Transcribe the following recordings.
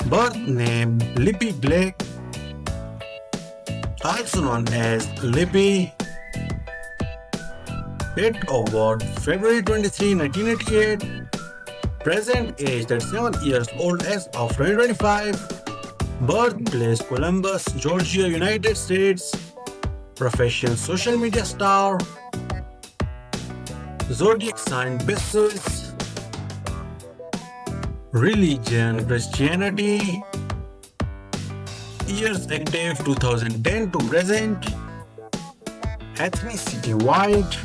Birth name Libby Blake, also known as Libby. Date of birth February 23, 1988. Present age 37 years old as of 2025. Birthplace Columbus, Georgia, United States. Profession social media star. Zodiac sign Pisces. Religion Christianity. Years active 2010 to present. Ethnicity white.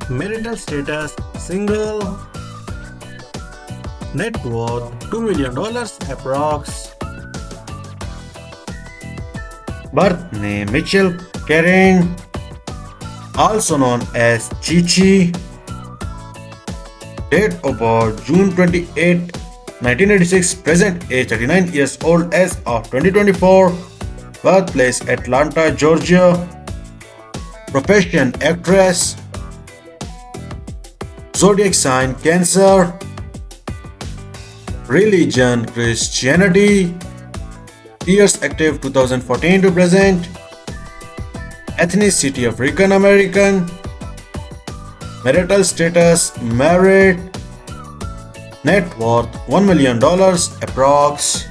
Marital status single. Net worth $2 million approx. Birth name Mitchell Karen, also known as Chichi. Date of birth June 28, 1986. Present age 39 years old as of 2024. Birthplace Atlanta, Georgia. Profession actress. Zodiac sign Cancer. Religion Christianity. Years active 2014 to present. Ethnicity African American. Marital status married. Net worth $1 million approx.